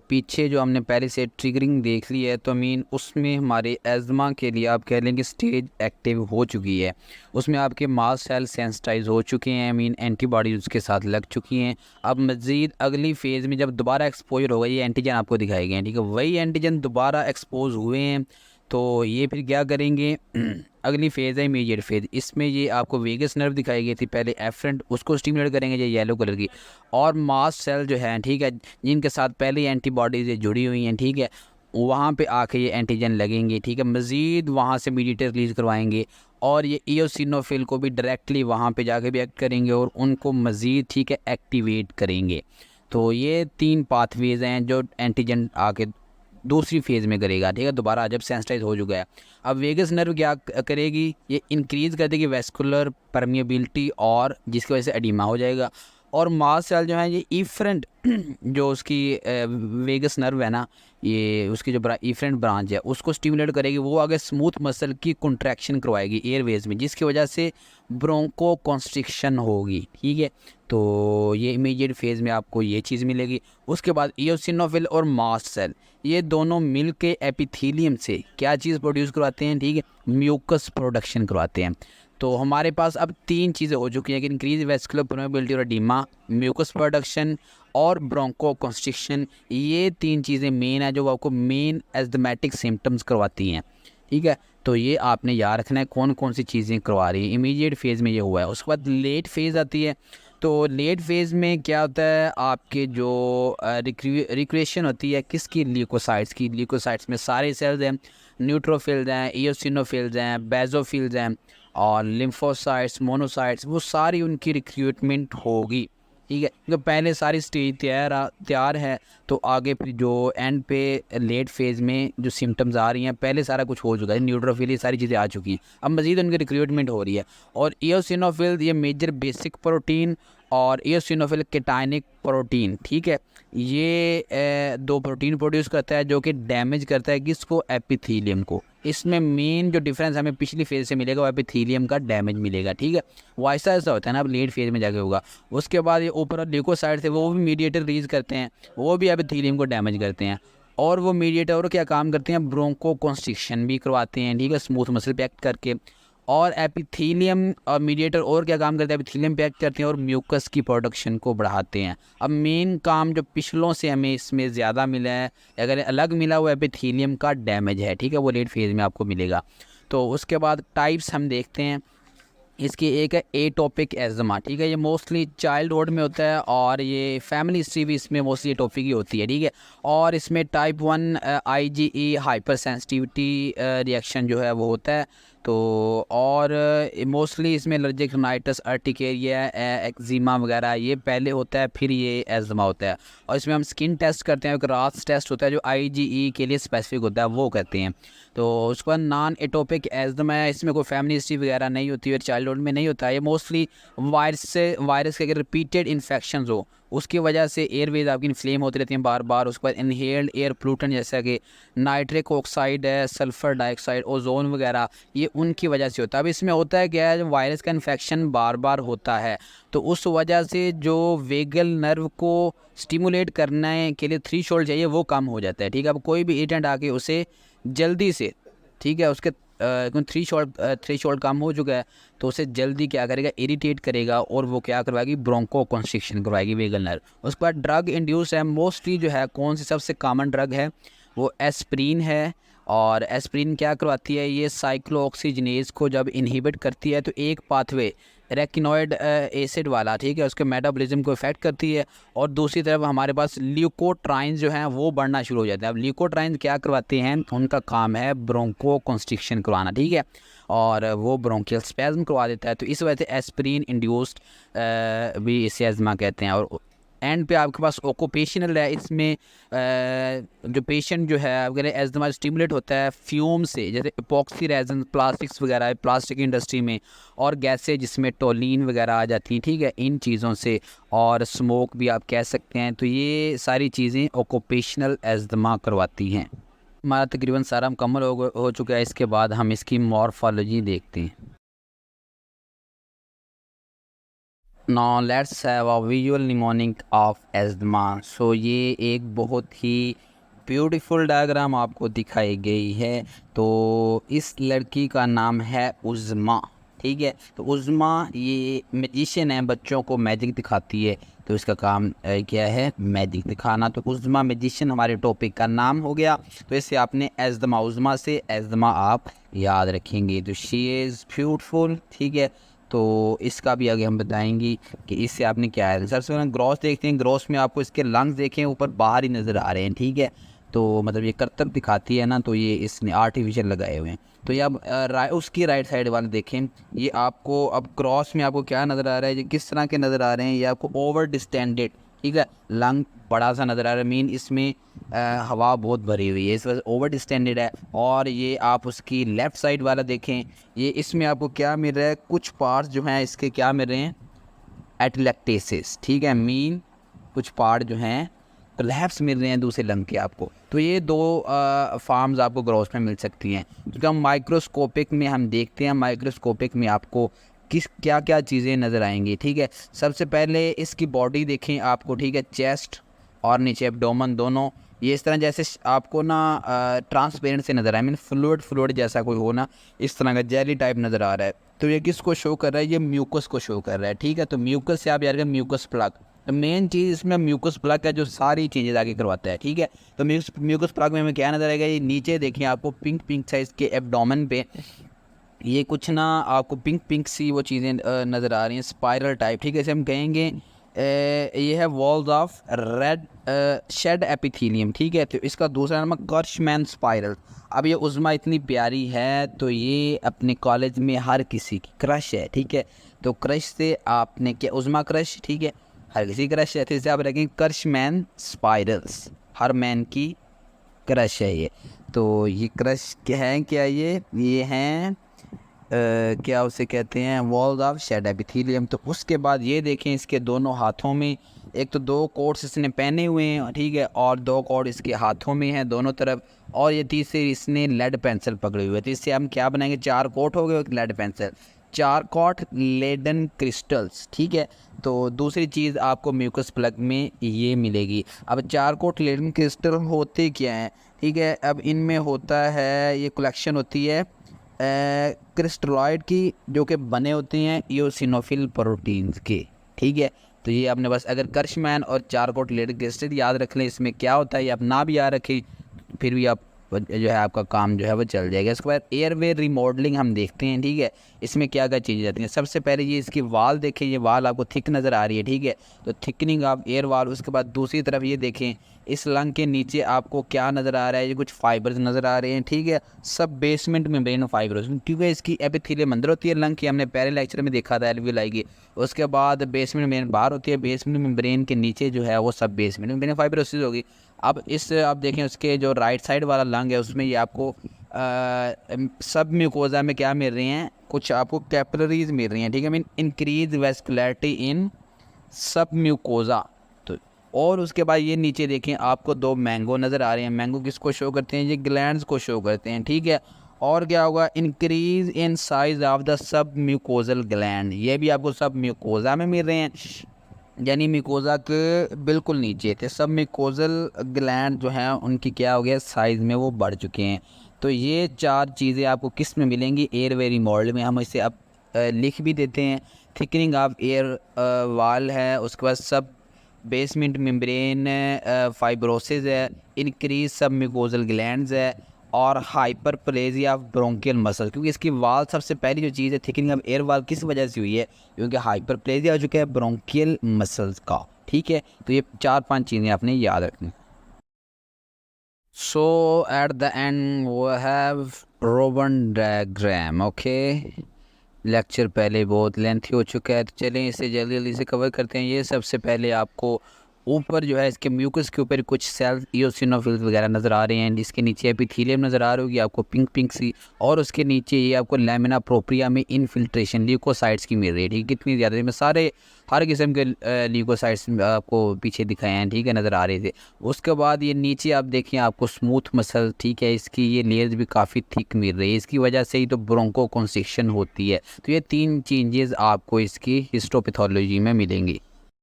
पीछे जो हमने पहले से ट्रिगरिंग देख ली है, तो मीन उसमें हमारे एज़मा के लिए आप कह लें कि स्टेज एक्टिव हो चुकी है। उसमें आपके मास्ट सेल सेंसिटाइज हो चुके हैं, मीन एंटीबॉडीज़ उसके साथ लग चुकी हैं। अब मज़ीद अगली फ़ेज़ में जब दोबारा एक्सपोजर होगा, ये एंटीजन आपको दिखाए गए हैं, ठीक है। वही एंटीजन दोबारा एक्सपोज हुए हैं, तो ये फिर क्या करेंगे अगली फ़ेज़ है इमीडिएट फ़ेज़। इसमें ये आपको वेगस नर्व दिखाई गई थी पहले एफरेंट, उसको स्टिमुलेट करेंगे ये येलो कलर की। और मास्ट सेल जो है, ठीक है, जिनके साथ पहले एंटीबॉडीज़ जुड़ी हुई हैं, ठीक है, वहाँ पे आके ये एंटीजन लगेंगे, ठीक है। मज़ीद वहाँ से मीडिएटर रिलीज़ करवाएंगे और ये इयोसिनोफिल को भी डायरेक्टली वहाँ पे जाके भी एक्ट करेंगे और उनको मज़ीद, ठीक है, एक्टिवेट करेंगे। तो ये 3 पाथवेज़ हैं जो एंटीजन आके दूसरी फेज़ में करेगा, ठीक है, दोबारा जब सेंसिटाइज हो चुका है। अब वेगस नर्व क्या करेगी, ये इंक्रीज़ कर देगी वेस्कुलर परमिएबिलिटी और जिसकी वजह से एडिमा हो जाएगा। और मास्ट सेल जो है ये इफरेंट जो उसकी वेगस नर्व है ना, ये उसकी जो इफरेंट ब्रांच है उसको स्टिमुलेट करेगी, वो आगे स्मूथ मसल की कॉन्ट्रैक्शन करवाएगी एयरवेज में, जिसकी वजह से ब्रोंको कॉन्स्ट्रिक्शन होगी, ठीक है। तो ये इमीडिएट फेज़ में आपको ये चीज़ मिलेगी। उसके बाद इयोसिनोफिल और मास्ट सेल ये दोनों मिल के एपिथीलियम से क्या चीज़ प्रोड्यूस करवाते हैं, ठीक है, म्यूकस प्रोडक्शन करवाते हैं। तो हमारे पास अब 3 चीज़ें हो चुकी हैं कि इंक्रीज वेस्कुलर परमेबिलिटी और एडिमा, म्यूकस प्रोडक्शन और ब्रोंको कॉन्स्ट्रिक्शन। ये 3 चीज़ें मेन है जो आपको मेन एस्थमेटिक सिम्टम्स करवाती हैं, ठीक है। तो ये आपने याद रखना है कौन कौन सी चीज़ें करवा रही हैं। इमीडिएट फेज़ में ये हुआ है। उसके बाद लेट फेज़ आती है। तो लेट फेज़ में क्या होता है, आपके जो रिक्रिएशन होती है किसकी, ल्यूकोसाइट्स की। ल्यूकोसाइट्स में सारे सेल्स हैं, न्यूट्रोफिल्स हैं, इयोसिनोफिल्स हैं, बेसोफिल्स हैं और लिम्फोसाइट्स, मोनोसाइट्स, वो सारी उनकी रिक्रूटमेंट होगी, ठीक है। क्योंकि पहले सारी स्टेज तैयार है, तो आगे फिर जो एंड पे लेट फेज़ में जो सिम्टम्स आ रही हैं, पहले सारा कुछ हो चुका है, न्यूट्रोफिल, ये सारी चीज़ें आ चुकी हैं, अब मज़ीद उनकी रिक्रूटमेंट हो रही है। और इयोसिनोफिल ये मेजर बेसिक प्रोटीन और इयोसिनोफिल केटाइनिक प्रोटीन, ठीक है, ये 2 प्रोटीन प्रोड्यूस करता है जो कि डैमेज करता है किसको, एपिथीलियम को। इसमें मेन जो डिफरेंस हमें पिछली फेज़ से मिलेगा वो एपिथीलियम का डैमेज मिलेगा, ठीक है। वो ऐसा होता है ना, अब लेट फेज़ में जाके होगा। उसके बाद ये ऊपर ल्यूकोसाइड थे, वो भी मीडिएटर रिलीज़ करते हैं, वो भी एपिथीलियम को डैमेज करते हैं। और वो मीडिएटर और क्या काम करते हैं, ब्रोंको कॉन्स्ट्रिक्शन भी करवाते हैं, ठीक है, स्मूथ मसल पे एक्ट करके। और एपिथीलियम और मीडिएटर और क्या काम करते हैं, एपिथीलियम पे एक्ट करते हैं और म्यूकस की प्रोडक्शन को बढ़ाते हैं। अब मेन काम जो पिछलों से हमें इसमें ज़्यादा मिला है, अगर अलग मिला, वो एपिथीलियम का डैमेज है, ठीक है, वो लेट फेज़ में आपको मिलेगा। तो उसके बाद टाइप्स हम देखते हैं इसकी। एक है एटोपिक एज़मा, ठीक है, ये मोस्टली चाइल्डहुड में होता है और ये फैमिली हिस्ट्री भी इसमें मोस्टली एटोपिक ही होती है, ठीक है। और इसमें type 1 IgE hyper sensitivity reaction जो है वो होता है। तो और मोस्टली इसमें एलर्जिक राइनाइटिस, अर्टिकेरिया, एक्जिमा वगैरह ये पहले होता है, फिर ये एज़मा होता है। और इसमें हम स्किन टेस्ट करते हैं, एक रास टेस्ट होता है जो IgE के लिए स्पेसिफिक होता है, वो करते हैं। तो उसके बाद नॉन एटोपिक एज़मा है, इसमें कोई फैमिली हिस्ट्री वगैरह नहीं होती है, चाइल्डहुड में नहीं होता है। ये मोस्टली वायरस के अगर रिपीटेड इन्फेक्शन हो उसकी वजह से एयरवेज आपकी इन्फ्लेम होती रहती हैं बार बार। उसके बाद इनहेल्ड एयर पोल्यूशन जैसा कि नाइट्रिक ऑक्साइड है, सल्फ़र डाइऑक्साइड, ओजोन वगैरह, ये उनकी वजह से होता है। अब इसमें होता है क्या है, जब वायरस का इन्फेक्शन बार बार होता है तो उस वजह से जो वेगल नर्व को स्टिमुलेट करने के लिए थ्रेशोल्ड चाहिए वो कम हो जाता है, ठीक है। अब कोई भी एजेंट आके उसे जल्दी से, ठीक है, उसके थ्रेशोल्ड कम हो चुका है तो उसे जल्दी क्या करेगा, इरिटेट करेगा और वो क्या करवाएगी, ब्रोंको कॉन्स्ट्रिक्शन करवाएगी वेगल नर्व। उसके बाद ड्रग इंड्यूस है, मोस्टली जो है कौन सी सबसे कॉमन ड्रग है, वो एस्प्रिन है। और एस्प्रिन क्या करवाती है, ये साइक्लोऑक्सीजनेज को जब इनहिबिट करती है तो एक पाथवे रेकिनॉइड एसिड वाला, ठीक है, उसके मेटाबॉलिज्म को इफेक्ट करती है। और दूसरी तरफ हमारे पास ल्यूकोट्राइन्स जो हैं वो बढ़ना शुरू हो जाते हैं। अब ल्यूकोट्राइन्स क्या करवाते हैं, उनका काम है ब्रोंको कॉन्स्ट्रिक्शन करवाना, ठीक है, और वो ब्रोंकियल स्पैज्म करवा देता है। तो इस वजह से एस्प्रिन इंड्यूस्ड भी इसे एज़मा कहते हैं। और एंड पे आपके पास ऑक्यूपेशनल है, इसमें जो पेशेंट जो है अगर एज़मा स्टिमुलेट होता है फ्यूम से, जैसे इपॉक्सी रेजन, प्लास्टिक्स वगैरह प्लास्टिक इंडस्ट्री में, और गैसें जिसमें टोलिन वगैरह आ जाती हैं, ठीक है, इन चीज़ों से, और स्मोक भी आप कह सकते हैं। तो ये सारी चीज़ें ऑक्यूपेशनल एज़मा करवाती हैं। हमारा तकरीबन सारा मुकम्मल हो चुका है। इसके बाद हम इसकी मॉर्फोलॉजी देखते हैं। Now let's have a visual mnemonic of asthma. So ये एक बहुत ही ब्यूटीफुल डायग्राम आपको दिखाई गई है। तो इस लड़की का नाम है उज़्मा, ठीक है। तो उज़्मा ये मैजिशियन है, बच्चों को मैजिक दिखाती है। तो इसका काम क्या है, मैजिक दिखाना। तो उज़्मा मैजिशियन हमारे टॉपिक का नाम हो गया। तो इससे आपने एज़्मा, उज़्मा से एज़्मा आप याद रखेंगे। तो शी इज़ ब्यूटीफुल, ठीक है। तो इसका भी आगे हम बताएंगे कि इससे आपने क्या है। सबसे पहले ग्रॉस देखते हैं। ग्रॉस में आपको इसके लंग्स देखें, ऊपर बाहर ही नज़र आ रहे हैं, ठीक है। तो मतलब ये करतब दिखाती है ना, तो ये इसने आर्टिफिशियल लगाए हुए हैं। तो ये अब उसकी राइट साइड वाले देखें, ये आपको अब क्रॉस में आपको क्या नज़र आ रहा है, ये किस तरह के नज़र आ रहे हैं। ये आपको ओवर डिस्टेंडेड, ठीक है, लंग बड़ा सा नज़र आ रहा है। मीन इसमें हवा बहुत भरी हुई है, इस वजह से ओवर डिस्टेंडेड है। और ये आप उसकी लेफ़्ट साइड वाला देखें, ये इसमें आपको क्या मिल रहा है, कुछ पार्ट्स जो हैं इसके क्या मिल रहे हैं, एटलैक्टेसिस, ठीक है। मीन कुछ पार्ट जो हैं कोलैप्स मिल रहे हैं दूसरे लंग के आपको। तो ये दो फार्म्स आपको ग्रॉस में मिल सकती हैं। क्योंकि हम माइक्रोस्कोपिक में हम देखते हैं, माइक्रोस्कोपिक में आपको किस क्या क्या चीज़ें नज़र आएंगी, ठीक है। सबसे पहले इसकी बॉडी देखें आपको, ठीक है, चेस्ट और नीचे एब्डोमेन दोनों ये इस तरह जैसे आपको ना ट्रांसपेरेंट से नज़र आए, मीन फ्लूइड जैसा कोई हो ना, इस तरह का जेली टाइप नज़र आ रहा है। तो ये किसको शो कर रहा है, ये म्यूकस को शो कर रहा है, ठीक है। तो म्यूकस से आप याद करें म्यूकस प्लग। तो मेन चीज़ इसमें म्यूकस प्लग है जो सारी चीज़ें आगे करवाता है, ठीक है। तो म्यूकस प्लग में हमें क्या नज़र आएगा, ये नीचे देखिए आपको पिंक पिंक साइज़ के एब्डोमेन पे ये कुछ ना आपको पिंक पिंक सी वो चीज़ें नज़र आ रही हैं, स्पाइरल टाइप, ठीक है। इसे हम कहेंगे ये है walls of red shed epithelium, ठीक है। तो इसका दूसरा नाम है कर्शमैन स्पाइरल। अब ये उज़्मा इतनी प्यारी है तो ये अपने कॉलेज में हर किसी की क्रश है, ठीक है। तो क्रश से आपने क्या, उज़्मा क्रश, ठीक है, हर किसी क्रश है। तो इसे आप रखेंगे कर्शमैन स्पाइरल्स, हर मैन की क्रश है ये। तो ये क्रश क्या है, क्या ये हैं क्या उसे कहते हैं, वॉल्स ऑफ शेड एपिथेलियम। तो उसके बाद ये देखें इसके दोनों हाथों में एक तो 2 कोट्स इसने पहने हुए हैं, ठीक है, और 2 कोट इसके हाथों में हैं दोनों तरफ, और ये तीसरी इसने लेड पेंसिल पकड़ी हुई है। तो इससे हम क्या बनाएंगे, 4 कोट हो गए, एक lead pencil, 4 coat leaden crystals, ठीक है। तो दूसरी चीज़ आपको म्यूकस प्लग में ये मिलेगी। अब 4 कोट लेडन क्रिस्टल होते क्या हैं, ठीक है। अब इनमें होता है, ये कलेक्शन होती है क्रिस्टलॉइड की, जो कि बने होते हैं इओसिनोफिल प्रोटीन्स के, ठीक है। तो ये आपने बस अगर कर्शमैन और 4 कोट लेड क्रिस्टल याद रख लें, इसमें क्या होता है ये आप ना भी याद रखें, फिर भी आप जो है आपका काम जो है वो चल जाएगा। इसके बाद एयरवे रिमॉडलिंग हम देखते हैं, ठीक है। इसमें क्या क्या चीज़ें जाती हैं, सबसे पहले ये इसकी वाल देखें, ये वाल आपको थिक नज़र आ रही है, ठीक है। तो थिकनिंग ऑफ एयर वाल। उसके बाद दूसरी तरफ ये देखें, इस लंग के नीचे आपको क्या नज़र आ रहा है, ये कुछ फाइबर्स नज़र आ रहे हैं, ठीक है। सब बेसमेंट मेम्ब्रेन फाइबर्स, क्योंकि इसकी एपिथेलियम अंदर होती है लंग की, हमने पहले लेक्चर में देखा था एल्वियोलाई की। उसके बाद बेसमेंट मेम्ब्रेन बाहर होती है, बेसमेंट मेम्ब्रेन के नीचे जो है वो सब बेसमेंट मेम्ब्रेन फाइब्रोसिस होगी। अब इस आप देखें उसके जो राइट साइड वाला लंग है उसमें ये आपको सब म्यूकोजा में क्या मिल रही हैं, कुछ आपको कैपिलरीज मिल रही हैं, ठीक है। मीन इंक्रीज वेस्कुलरिटी इन सब म्यूकोजा। तो और उसके बाद ये नीचे देखें आपको 2 मैंगो नज़र आ रहे हैं। मैंगो किसको शो करते हैं, ये ग्लैंड्स को शो करते हैं, ठीक है। और क्या होगा, increase in size of the sub mucosal gland, ये भी आपको सब म्यूकोजा में मिल रहे हैं, यानी म्यूकोजा के बिल्कुल नीचे थे। सब म्यूकोजल ग्लैंड जो हैं उनकी क्या हो गया, साइज़ में वो बढ़ चुके हैं। तो ये 4 चीज़ें आपको किस में मिलेंगी, एयरवे मॉडल में। हम इसे अब लिख भी देते हैं। थिकनिंग ऑफ एयर वाल है, उसके बाद सब बेसमेंट मेम्ब्रेन फाइब्रोसिस है, इंक्रीज सब म्यूकोजल ग्लैंड्स है, और हाइपरप्लेजिया ऑफ ब्रोंकियल मसल। क्योंकि इसकी वाल सबसे पहली जो चीज़ है थिकनिंग ऑफ एयर वाल किस वजह से हुई है, क्योंकि हाइपरप्लेजिया हो चुका है ब्रोंकियल मसल्स का, ठीक है। तो ये 4-5 चीज़ें आपने याद रखनी। सो एट द एंड वो have ribbon diagram, okay. Lecture पहले बहुत लेंथी हो चुका है, तो चलें इसे जल्दी जल्दी से कवर करते हैं। ये सबसे पहले आपको ऊपर जो है इसके म्यूकस के ऊपर कुछ सेल्स इओसिनोफिल्स वगैरह नज़र आ रहे हैं। इसके नीचे एपिथेलियम नज़र आ रही होगी आपको पिंक पिंक सी, और उसके नीचे ये आपको लैमिना प्रोप्रिया में इनफिल्ट्रेशन ल्यूकोसाइट्स की मिल रही है। ठीक है, कितनी ज़्यादा, मैं सारे हर किस्म के ल्यूकोसाइट्स आपको पीछे दिखाए हैं। ठीक है, नज़र आ रहे थे। उसके बाद ये नीचे आप देखिए आपको स्मूथ मसल, ठीक है, इसकी ये लेयर्स भी काफ़ी थिक मिल रही है। इसकी वजह से ही तो ब्रोंको कंस्ट्रिक्शन होती है। तो ये 3 चेंजेस आपको इसकी हिस्टोपैथोलॉजी में मिलेंगी।